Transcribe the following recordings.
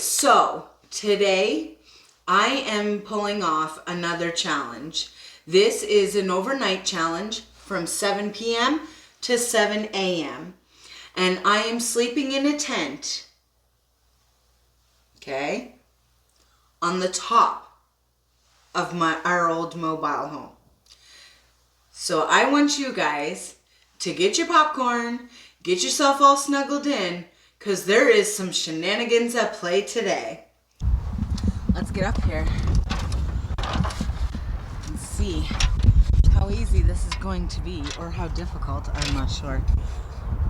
so today I am pulling off another challenge. This is an overnight challenge from 7 p.m. to 7 a.m. And I am sleeping in a tent, okay, on the top of our old mobile home. So I want you guys to get your popcorn, get yourself all snuggled in, because there is some shenanigans at play today. Let's get up here and see how easy this is going to be, or how difficult, I'm not sure.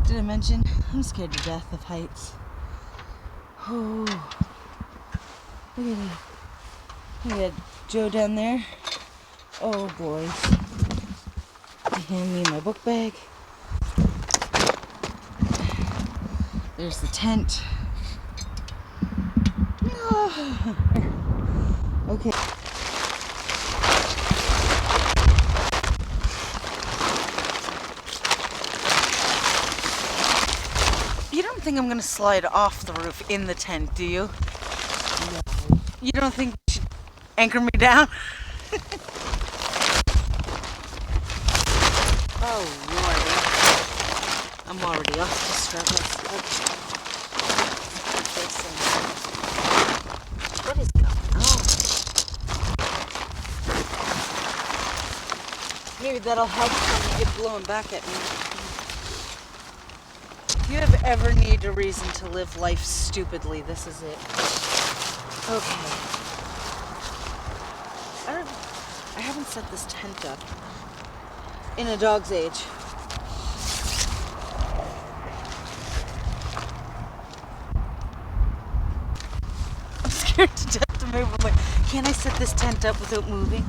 Did I mention I'm scared to death of heights? Oh, look at Joe down there. Oh boy. Hand me my book bag. There's the tent. Okay. You don't think I'm gonna slide off the roof in the tent, do you? No. You don't think you should anchor me down? Oh Lord. I'm already off the struggle. What is going on? Maybe that'll help when you get blown back at me. If you have ever needed a reason to live life stupidly, this is it. Okay. I haven't set this tent up in a dog's age. I'm scared to death to move. I'm like, can't I set this tent up without moving?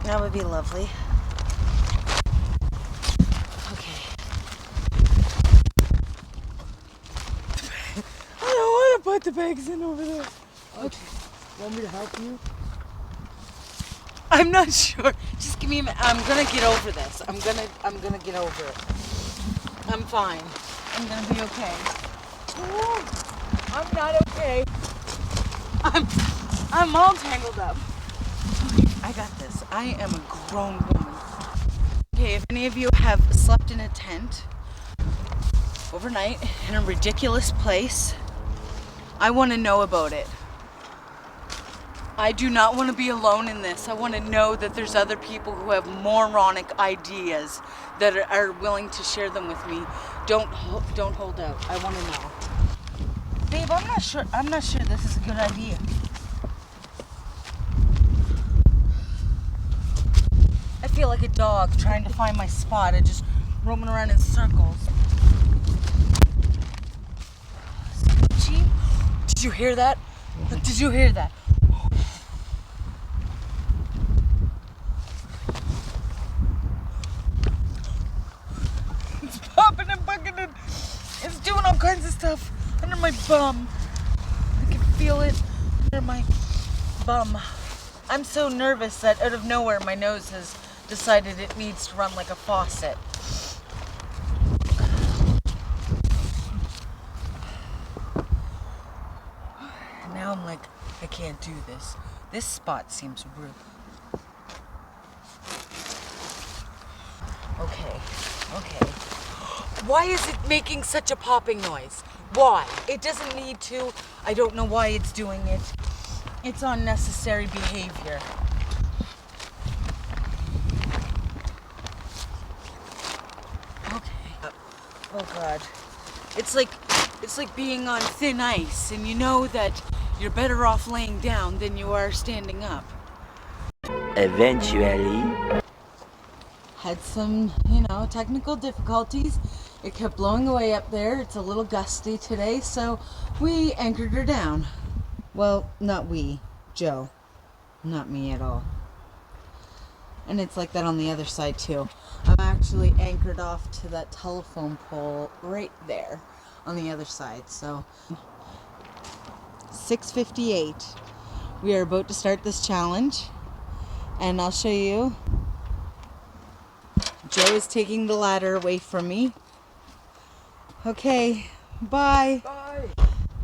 That would be lovely. Okay. I don't want to put the bags in over there. Okay. Want me to help you? I'm not sure. Just give me a minute. I'm gonna get over this. I'm gonna get over it. I'm fine. I'm gonna be okay. Ooh, I'm not okay. I'm all tangled up. Okay, I got this. I am a grown woman. Okay, if any of you have slept in a tent overnight in a ridiculous place, I want to know about it. I do not want to be alone in this. I want to know that there's other people who have moronic ideas that are willing to share them with me. Don't hold out. I want to know. Babe, I'm not sure this is a good idea. I feel like a dog trying to find my spot and just roaming around in circles. Gee, did you hear that? Did you hear that? Popping and bucking and it's doing all kinds of stuff under my bum. I can feel it under my bum. I'm so nervous that out of nowhere my nose has decided it needs to run like a faucet. And now I'm like, I can't do this. This spot seems rude. Okay. Why is it making such a popping noise? Why? It doesn't need to. I don't know why it's doing it. It's unnecessary behavior. Okay. Oh God. It's like being on thin ice, and you know that you're better off laying down than you are standing up. Eventually. Had some, technical difficulties. It kept blowing away up there. It's a little gusty today, so we anchored her down. Well, not we, Joe. Not me at all. And it's like that on the other side too. I'm actually anchored off to that telephone pole right there on the other side. So 6:58. We are about to start this challenge, and I'll show you. Joe is taking the ladder away from me. Okay, bye. Bye.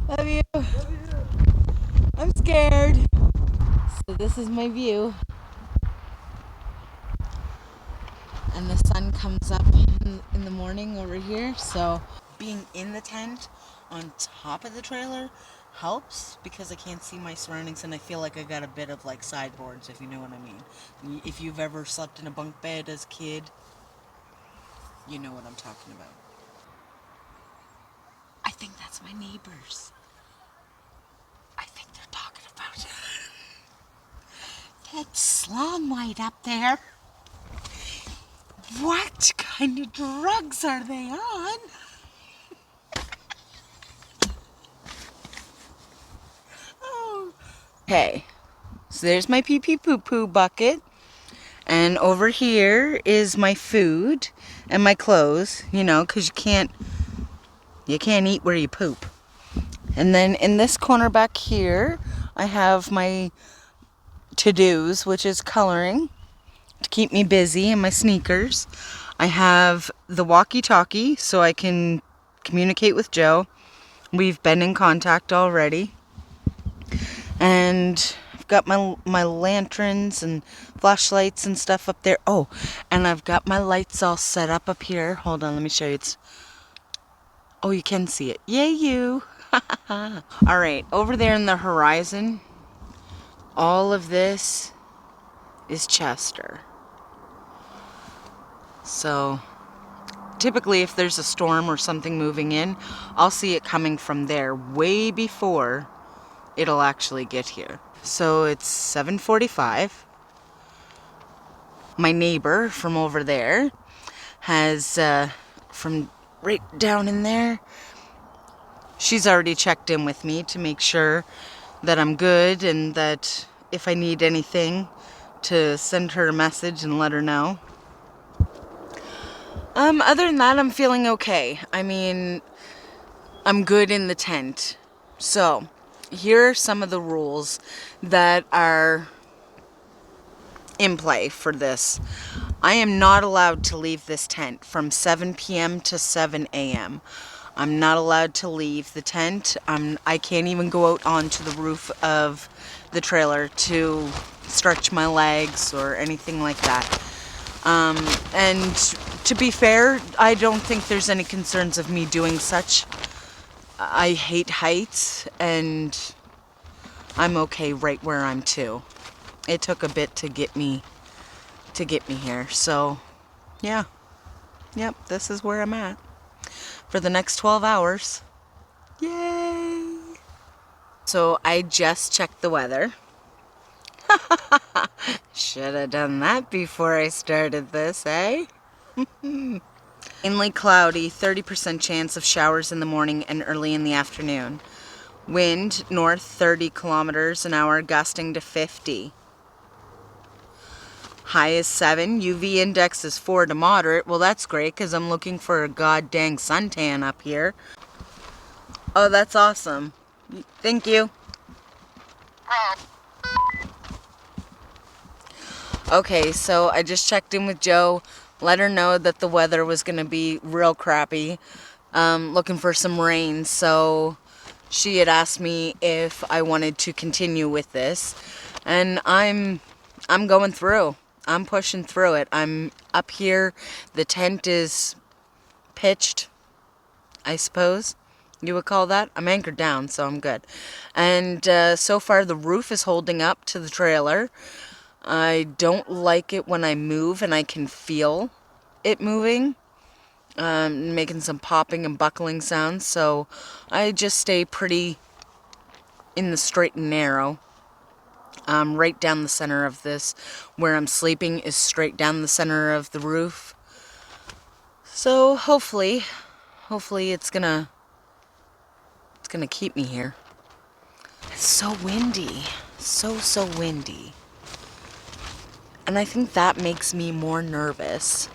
Love you. Love you. I'm scared. So this is my view. And the sun comes up in the morning over here. So being in the tent on top of the trailer helps because I can't see my surroundings and I feel like I got a bit of like sideboards, if you know what I mean. If you've ever slept in a bunk bed as a kid, you know what I'm talking about. I think that's my neighbors. I think they're talking about that Slauenwhite up there. What kind of drugs are they on? Oh. Okay, so there's my pee-pee poo-poo bucket. And over here is my food and my clothes, you know, because you can't eat where you poop. And then in this corner back here, I have my to-dos, which is coloring to keep me busy, and my sneakers. I have the walkie-talkie so I can communicate with Joe. We've been in contact already. And I've got my lanterns and flashlights and stuff up there. Oh, and I've got my lights all set up here. Hold on, let me show you. Oh, you can see it. Yay, you. All right, over there in the horizon, all of this is Chester. So typically if there's a storm or something moving in, I'll see it coming from there way before it'll actually get here. So it's 7:45. My neighbor from over there has, from right down in there, she's already checked in with me to make sure that I'm good and that if I need anything to send her a message and let her know. Other than that, I'm feeling okay. I mean, I'm good in the tent. So, here are some of the rules that are in play for this. I am not allowed to leave this tent from 7 p.m. to 7 a.m. I'm not allowed to leave the tent. I can't even go out onto the roof of the trailer to stretch my legs or anything like that. And to be fair, I don't think there's any concerns of me doing such. I hate heights, and I'm okay right where I'm too. It took a bit to get me here, so yeah. Yep, this is where I'm at for the next 12 hours. Yay! So I just checked the weather. Should have done that before I started this, eh? Mainly cloudy, 30% chance of showers in the morning and early in the afternoon. Wind north 30 kilometers an hour, gusting to 50. High is 7, UV index is 4 to moderate. Well, that's great because I'm looking for a god dang suntan up here. Oh, that's awesome. Thank you. Okay, so I just checked in with Joe, let her know that the weather was going to be real crappy, looking for some rain, so she had asked me if I wanted to continue with this, and I'm going through. I'm pushing through it. I'm up here, the tent is pitched, I suppose you would call that. I'm anchored down, so I'm good. And so far the roof is holding up to the trailer. I don't like it when I move and I can feel it moving, making some popping and buckling sounds, so I just stay pretty in the straight and narrow. Right down the center of this, where I'm sleeping, is straight down the center of the roof. So hopefully it's gonna keep me here. It's so windy, so windy. And I think that makes me more nervous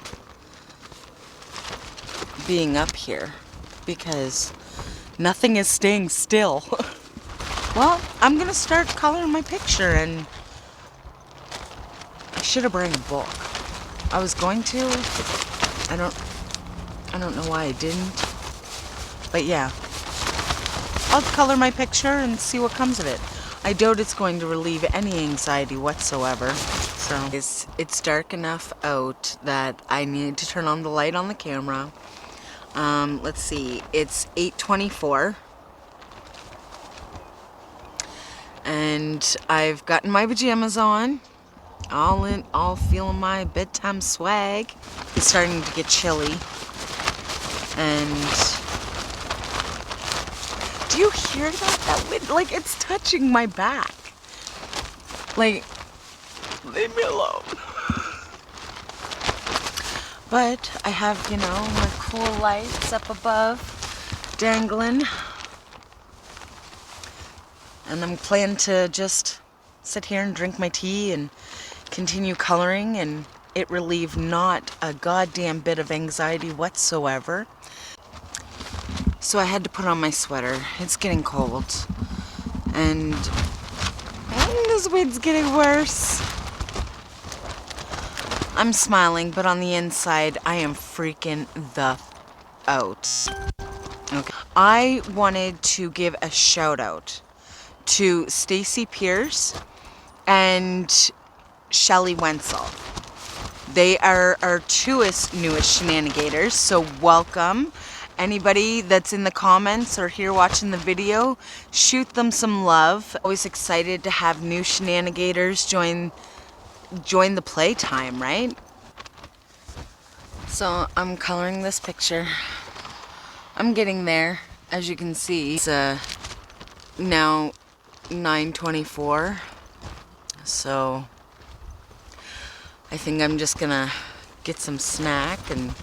being up here because nothing is staying still. Well, I'm gonna start coloring my picture, and I should have brought a book. I was going to. I don't know why I didn't. But yeah. I'll color my picture and see what comes of it. I doubt it's going to relieve any anxiety whatsoever. So it's dark enough out that I need to turn on the light on the camera. Let's see, it's 8:24. And I've gotten my pajamas on, all feeling my bedtime swag. It's starting to get chilly. And do you hear that? That wind, like, it's touching my back. Like, leave me alone. But I have, you know, my cool lights up above, dangling. And I'm planning to just sit here and drink my tea and continue coloring, and it relieved not a goddamn bit of anxiety whatsoever. So I had to put on my sweater. It's getting cold. And this wind's getting worse. I'm smiling, but on the inside, I am freaking the out. Okay. I wanted to give a shout out to Stacy Pierce and Shelly Wenzel. They are our newest shenanigators, so welcome. Anybody that's in the comments or here watching the video, shoot them some love. Always excited to have new shenanigators join the playtime, right? So I'm coloring this picture. I'm getting there, as you can see. It's now 9:24, so I think I'm just gonna get some snack and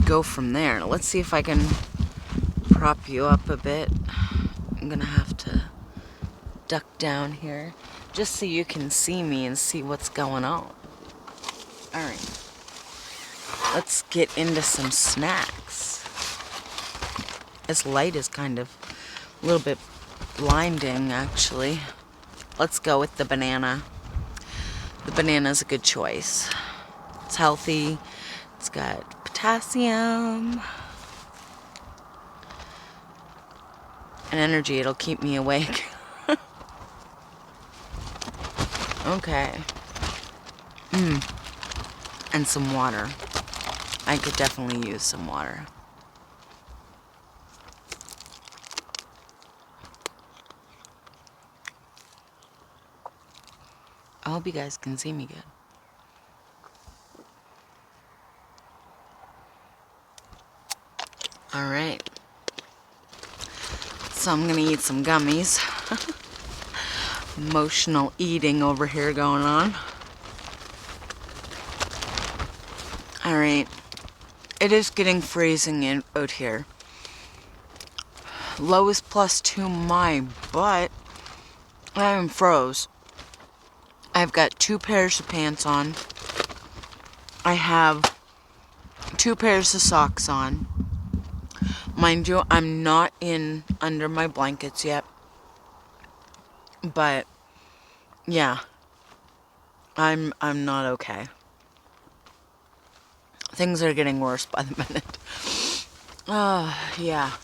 go from there. Let's see if I can prop you up a bit. I'm gonna have to duck down here just so you can see me and see what's going on. Alright, let's get into some snacks. This light is kind of a little bit blinding, actually. Let's go with the banana. The banana's a good choice. It's healthy. It's got potassium and energy. It'll keep me awake. Okay. And some water. I could definitely use some water. I hope you guys can see me good. Alright. So I'm gonna eat some gummies. Emotional eating over here going on. Alright. It is getting freezing out here. Low is +2, my butt. I am froze. I've got 2 pairs of pants on. I have 2 pairs of socks on. Mind you, I'm not in under my blankets yet. But yeah. I'm not okay. Things are getting worse by the minute. Yeah.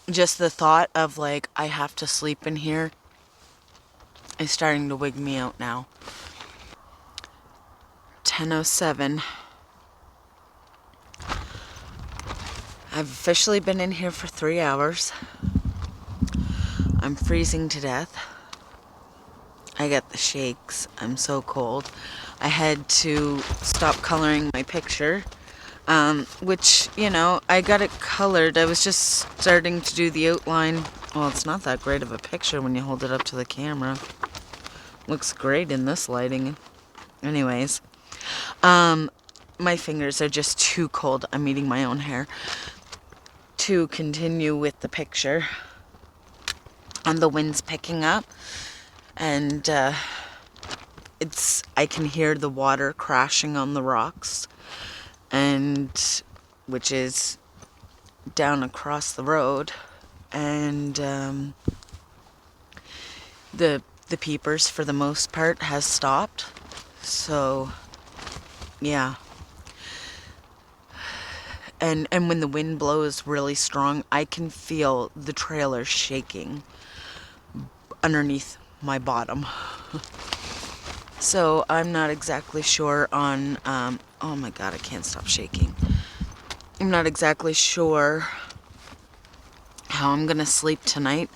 Just the thought of, like, I have to sleep in here is starting to wig me out now. 10:07. I've officially been in here for 3 hours. I'm freezing to death. I got the shakes. I'm so cold. I had to stop coloring my picture, which, you know, I got it colored. I was just starting to do the outline. Well, it's not that great of a picture when you hold it up to the camera. Looks great in this lighting. Anyways, my fingers are just too cold. I'm eating my own hair to continue with the picture. And the wind's picking up, and I can hear the water crashing on the rocks, and which is down across the road, and the peepers for the most part has stopped. So yeah, And when the wind blows really strong, I can feel the trailer shaking underneath my bottom. So I'm not exactly sure on, oh my god, I can't stop shaking. I'm not exactly sure how I'm gonna sleep tonight.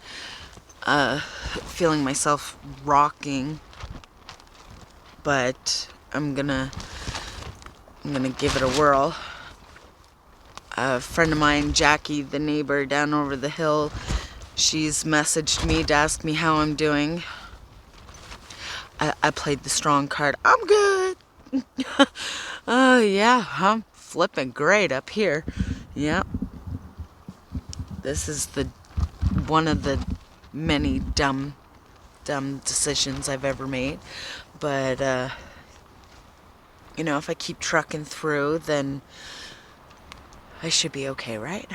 Feeling myself rocking, but I'm gonna give it a whirl. A friend of mine, Jackie, the neighbor down over the hill, she's messaged me to ask me how I'm doing. I played the strong card. I'm good. Yeah, I'm flipping great up here. Yep. This is one of the many dumb decisions I've ever made. But, you know, if I keep trucking through, then I should be okay, right?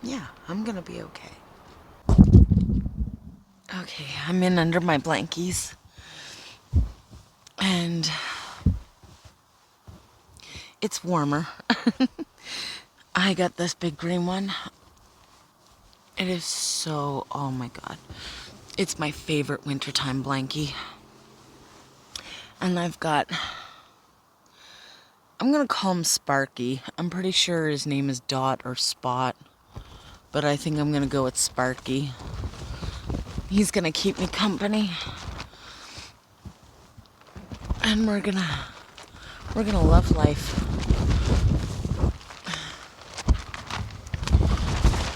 Yeah, I'm gonna be okay. Okay, I'm in under my blankies. And it's warmer. I got this big green one. It is so, oh my god. It's my favorite wintertime blankie. And I've got, I'm gonna call him Sparky. I'm pretty sure his name is Dot or Spot. But I think I'm gonna go with Sparky. He's gonna keep me company. And we're gonna love life.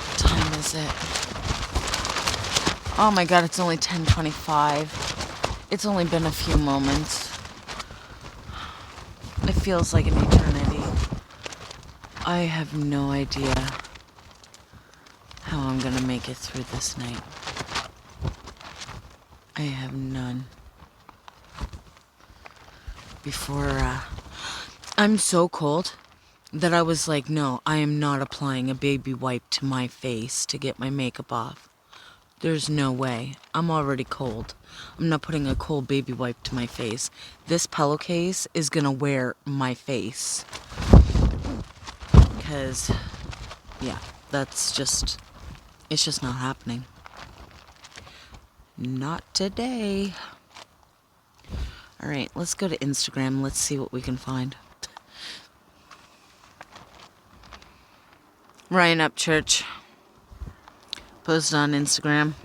What time is it? Oh my god, it's only 10:25. It's only been a few moments. It feels like an eternity. I have no idea how I'm gonna make it through this night. I have none. I'm so cold that I was like, no, I am not applying a baby wipe to my face to get my makeup off. There's no way. I'm already cold. I'm not putting a cold baby wipe to my face. This pillowcase is gonna wear my face. Because, yeah, it's just not happening. Not today. Alright, let's go to Instagram. Let's see what we can find. Ryan Upchurch posted on Instagram.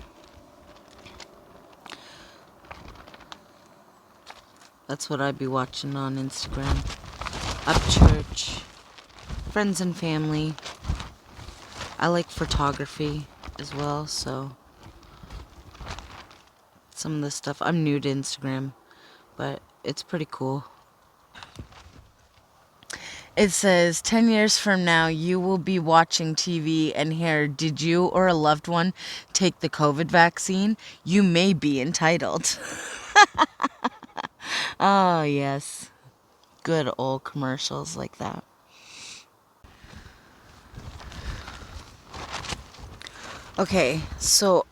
That's what I'd be watching on Instagram. Upchurch. Friends and family. I like photography as well, so some of this stuff. I'm new to Instagram, but it's pretty cool. It says, 10 years from now, you will be watching TV and hear, did you or a loved one take the COVID vaccine? You may be entitled. Oh, yes. Good old commercials like that. Okay, so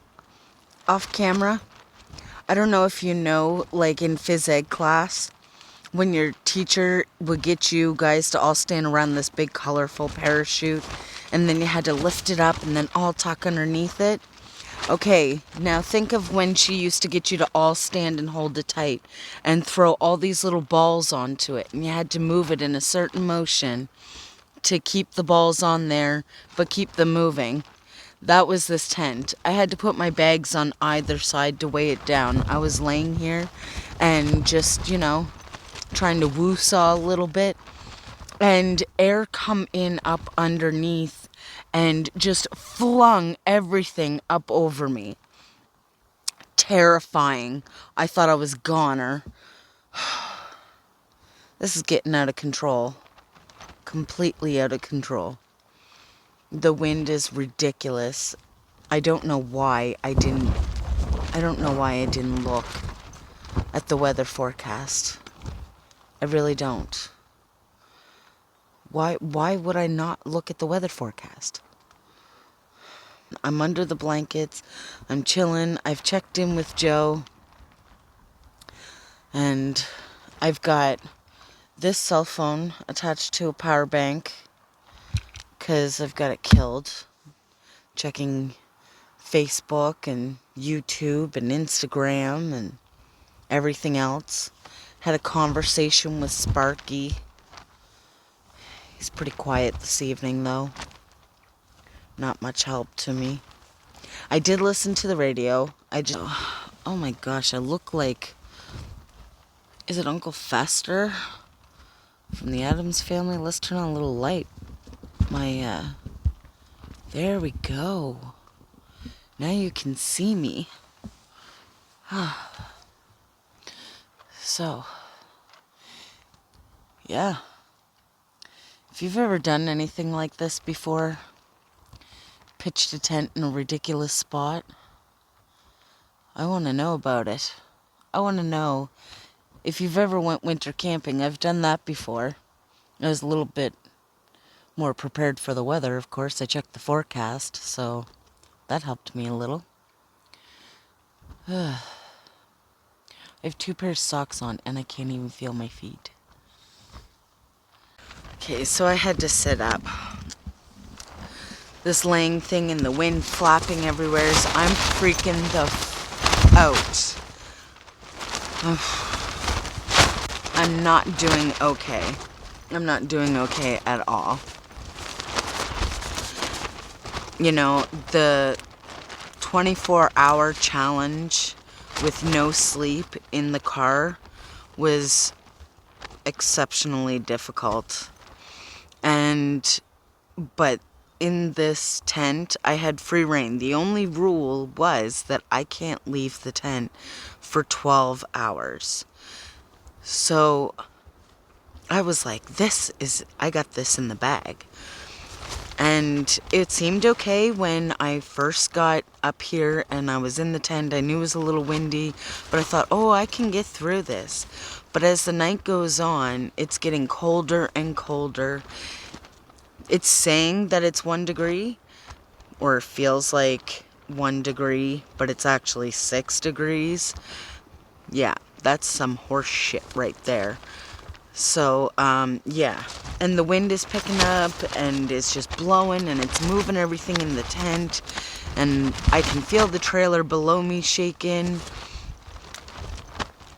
off camera, I don't know if you know, like in phys ed class, when your teacher would get you guys to all stand around this big colorful parachute, and then you had to lift it up and then all tuck underneath it. Okay, now think of when she used to get you to all stand and hold it tight and throw all these little balls onto it, and you had to move it in a certain motion to keep the balls on there, but keep them moving. That was this tent. I had to put my bags on either side to weigh it down. I was laying here and just, trying to woo-saw a little bit, and air come in up underneath and just flung everything up over me. Terrifying. I thought I was goner. This is getting out of control. Completely out of control. The wind is ridiculous. I don't know why I didn't look at the weather forecast. I really don't. Why would I not look at the weather forecast? I'm under the blankets. I'm chilling. I've checked in with Joe. And I've got this cell phone attached to a power bank, because I've got it killed. Checking Facebook and YouTube and Instagram and everything else. Had a conversation with Sparky. He's pretty quiet this evening, though. Not much help to me. I did listen to the radio. Oh my gosh, I look like... Is it Uncle Fester from the Addams Family? Let's turn on a little light. There we go. Now you can see me. So, yeah. If you've ever done anything like this before, pitched a tent in a ridiculous spot, I want to know about it. I want to know if you've ever went winter camping. I've done that before. I was a little bit more prepared for the weather, of course. I checked the forecast, so that helped me a little. I have 2 pairs of socks on, and I can't even feel my feet. Okay, so I had to sit up. This laying thing and the wind flapping everywhere, so I'm freaking the out. I'm not doing okay. I'm not doing okay at all. You know, the 24-hour challenge with no sleep in the car was exceptionally difficult. But in this tent, I had free reign. The only rule was that I can't leave the tent for 12 hours. So I was like, I got this in the bag. And it seemed okay when I first got up here and I was in the tent. I knew it was a little windy, but I thought, oh, I can get through this. But as the night goes on, it's getting colder and colder. It's saying that it's 1 degree, or it feels like 1 degree, but it's actually 6 degrees. Yeah, that's some horse shit right there. So, yeah. And the wind is picking up, and it's just blowing, and it's moving everything in the tent. And I can feel the trailer below me shaking.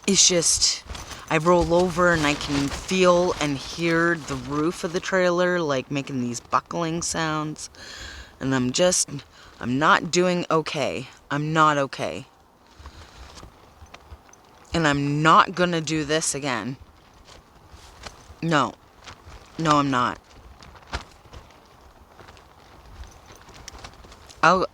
It's just... I roll over and I can feel and hear the roof of the trailer, like, making these buckling sounds. And I'm not doing okay. I'm not okay. And I'm not gonna do this again. No. No, I'm not. I'll...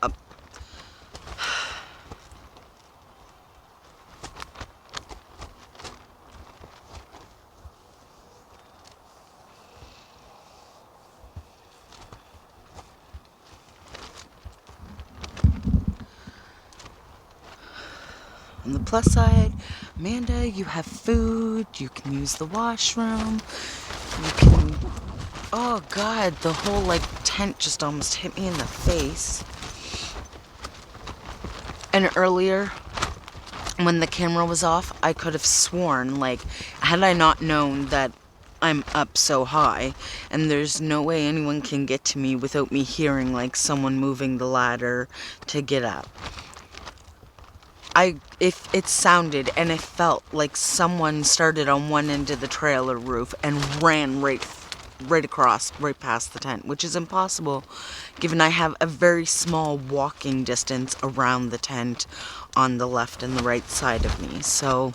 On the plus side, Amanda, you have food, you can use the washroom, you can... Oh God, the whole, like, tent just almost hit me in the face. And earlier, when the camera was off, I could have sworn, like, had I not known that I'm up so high, and there's no way anyone can get to me without me hearing, like, someone moving the ladder to get up. If it sounded and it felt like someone started on one end of the trailer roof and ran right across, right past the tent, which is impossible given I have a very small walking distance around the tent on the left and the right side of me. So,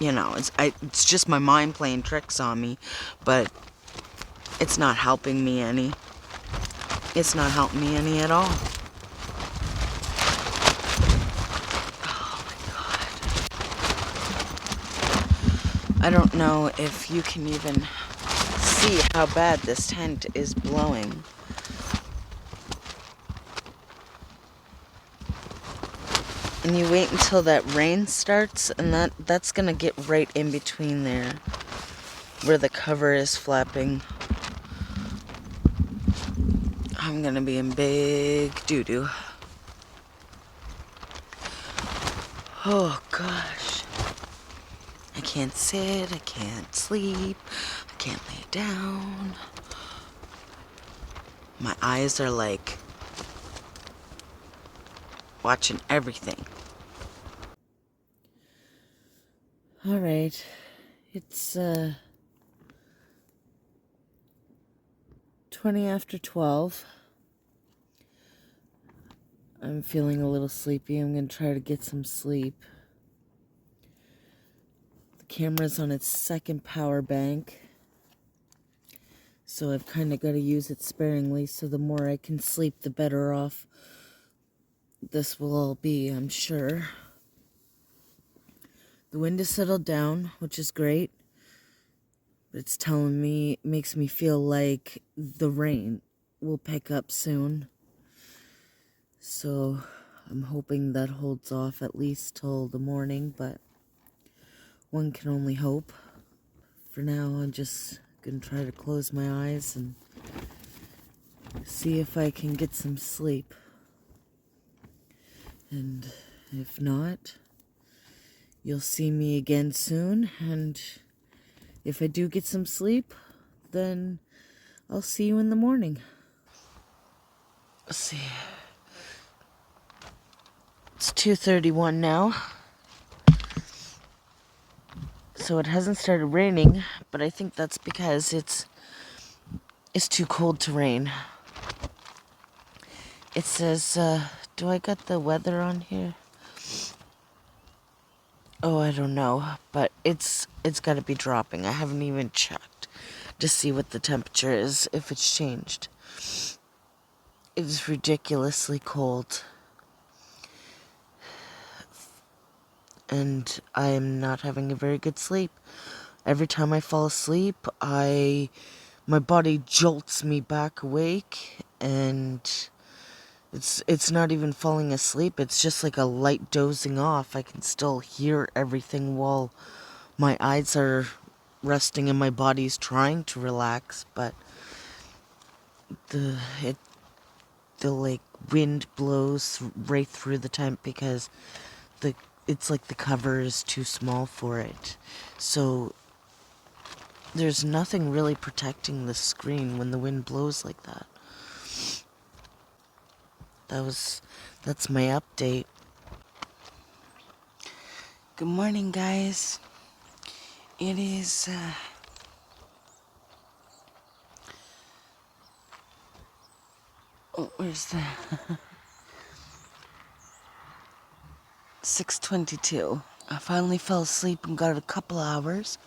you know, it's just my mind playing tricks on me, but it's not helping me any. It's not helping me any at all. I don't know if you can even see how bad this tent is blowing. And you wait until that rain starts, and that's gonna get right in between there, where the cover is flapping. I'm gonna be in big doo-doo. Oh gosh. I can't sit, I can't sleep, I can't lay down. My eyes are like watching everything. All right, it's 20 after 12. I'm feeling a little sleepy. I'm gonna try to get some sleep. The camera's on its second power bank, so I've kind of got to use it sparingly, so the more I can sleep, the better off this will all be, I'm sure. The wind has settled down, which is great. It's telling me, makes me feel like the rain will pick up soon. So I'm hoping that holds off at least till the morning, but one can only hope. For now, I'm just gonna try to close my eyes and see if I can get some sleep. And if not, you'll see me again soon, and if I do get some sleep, then I'll see you in the morning. Let's see. It's 2:31 now. So it hasn't started raining, but I think that's because it's too cold to rain. It says, do I got the weather on here? Oh, I don't know, but it's got to be dropping. I haven't even checked to see what the temperature is, if it's changed. It is ridiculously cold. And I am not having a very good sleep. Every time I fall asleep, my body jolts me back awake, and it's not even falling asleep. It's just like a light dozing off. I can still hear everything while my eyes are resting and my body's trying to relax, but the like wind blows right through the tent because it's like the cover is too small for it. So there's nothing really protecting the screen when the wind blows like that. That's my update. Good morning, guys. It is where's the 6:22. I finally fell asleep and got a couple hours.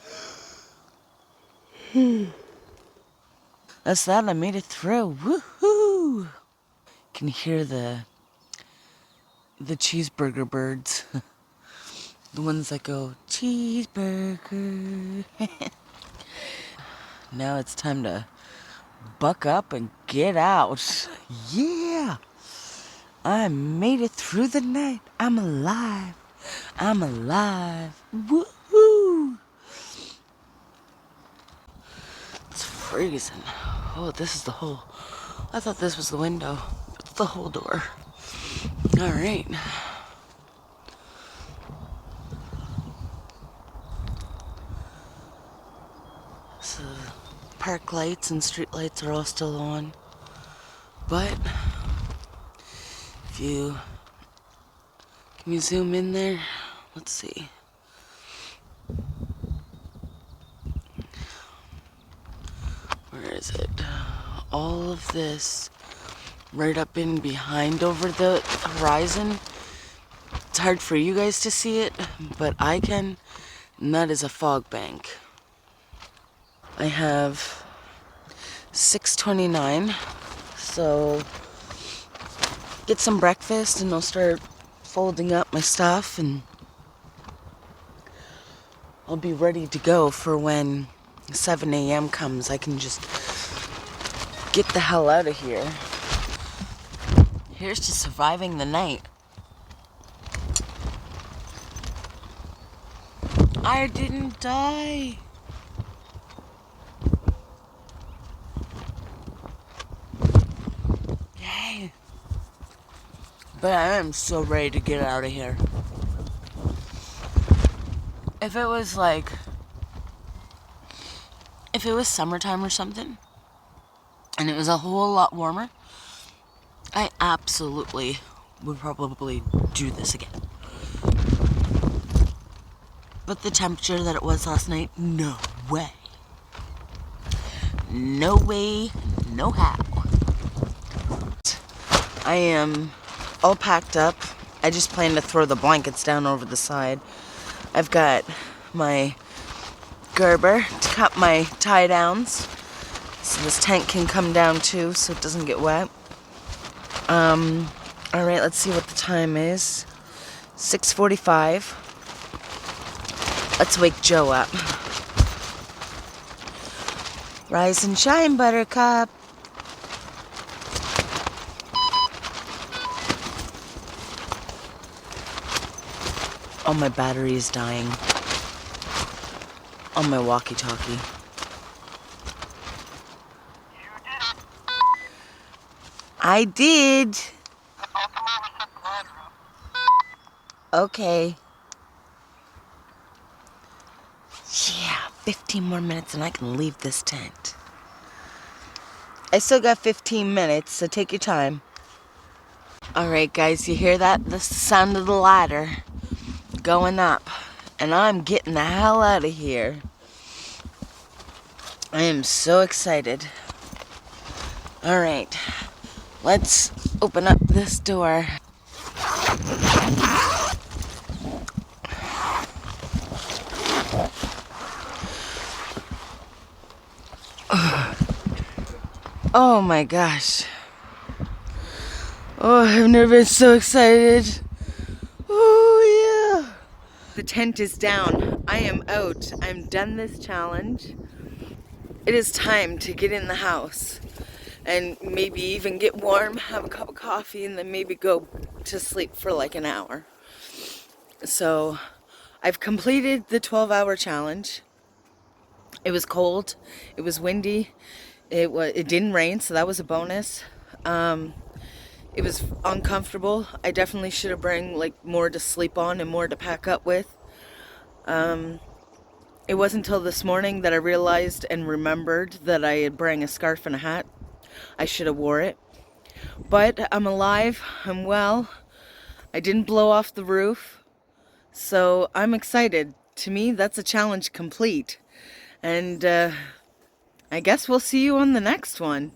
That's that. I made it through. Woohoo! Can hear the cheeseburger birds. The ones that go, cheeseburger. Now it's time to buck up and get out. Yeah! I made it through the night. I'm alive. I'm alive. Woohoo! It's freezing. Oh, this is the hole. I thought this was the window. It's the whole door. Alright. So, park lights and street lights are all still on. But, can you zoom in there? Let's see. Where is it? All of this right up in behind over the horizon. It's hard for you guys to see it, but I can, and that is a fog bank. I have 6:29, so get some breakfast and I'll start folding up my stuff and I'll be ready to go for when 7 a.m. comes. I can just get the hell out of here. Here's to surviving the night. I didn't die. Yay. But I am so ready to get out of here. If it was summertime or something, and it was a whole lot warmer, I absolutely would probably do this again. But the temperature that it was last night, no way. No way, no how. I am all packed up. I just plan to throw the blankets down over the side. I've got my Gerber to cut my tie downs so this tent can come down too so it doesn't get wet. Alright, let's see what the time is. 6:45. Let's wake Joe up. Rise and shine, Buttercup. Oh, my battery is dying on my walkie-talkie. I did. Okay. Yeah, 15 more minutes and I can leave this tent. I still got 15 minutes, so take your time. Alright guys, you hear that? That's the sound of the ladder going up. And I'm getting the hell out of here. I am so excited. Alright, let's open up this door. Oh my gosh. Oh, I've never been so excited. Oh yeah. The tent is down. I am out. I'm done this challenge. It is time to get in the house and maybe even get warm, have a cup of coffee, and then maybe go to sleep for like an hour. So I've completed the 12-hour challenge. It was cold. It was windy. It didn't rain, so that was a bonus. It was uncomfortable. I definitely should have brought like more to sleep on and more to pack up with. It wasn't until this morning that I realized and remembered that I had brought a scarf and a hat. I should have wore it. But I'm alive. I'm well. I didn't blow off the roof. So I'm excited. To me, that's a challenge complete. And I guess we'll see you on the next one.